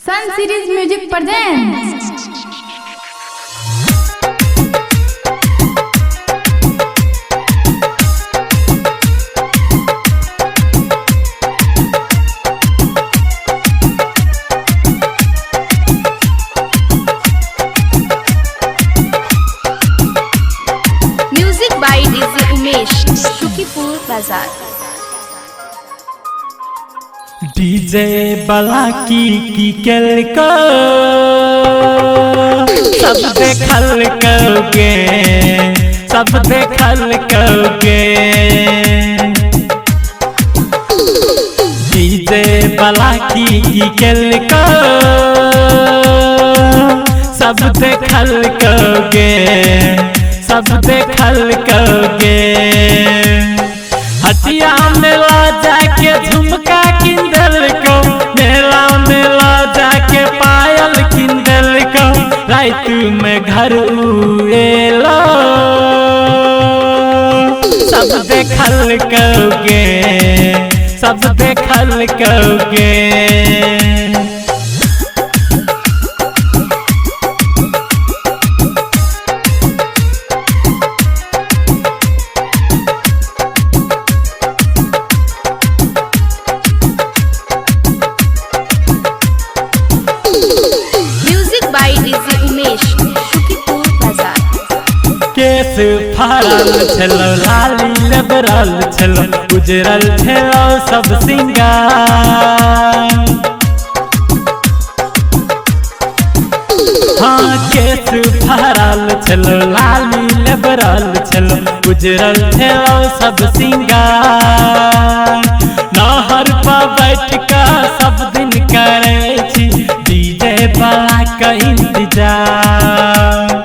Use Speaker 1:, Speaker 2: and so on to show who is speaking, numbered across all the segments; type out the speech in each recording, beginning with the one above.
Speaker 1: Son series music presents.
Speaker 2: Music by DJ Umesh, Shukipur बाजार।
Speaker 3: DJ बला की केल को सब देखल कौगे, सब देखल कौगे। डीजे बला की केल को सब देखल कौगे, सब देखल कौगे। हटिया मेला जाके झुमका किंदल को, मेला मेला जाके पायल किंदल को। रात में घर उड़ेलो सब देखल कौगे, सब देखल कौगे। केस फरल छलो, लाली लबरल छलो, उजरल छलो सब सिंगार। हाँ केस फरल छलो, लाली लबरल छलो, उजरल छलो सब सिंगार। नहर पर बैठ का सब दिन करे छी डीजे बला का इंतजार।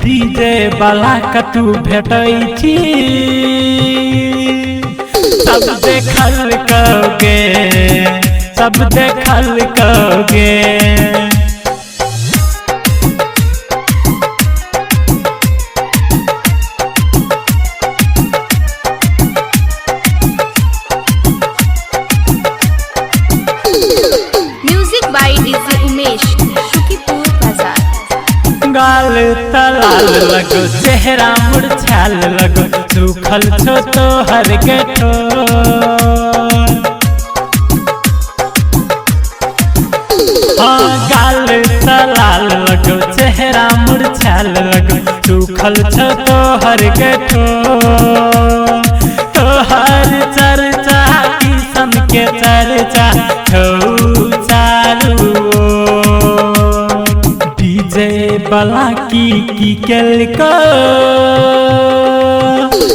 Speaker 3: डीजे बला का तू भेटै छी सब देखल कौगे, सब देखल कौगे।
Speaker 2: Music by DJ Umesh, Shukipur Bazar.
Speaker 3: गाल तलाल लगो, चेहरा मुरझाल लगो, सूखल छो तो हर गठो। हाँ गाल तलाल लगो, चेहरा मुरझाल लगो, सूखल छो तो हर गठो। तो हर चर्चा किसन के चर्चा छो चालू। डीजे बला की केल को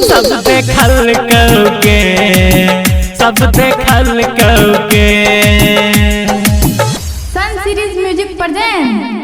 Speaker 3: सब देखल कौगे, सब देखल कौगे।
Speaker 1: सन सीरीज म्यूजिक प्रेजेंट्स।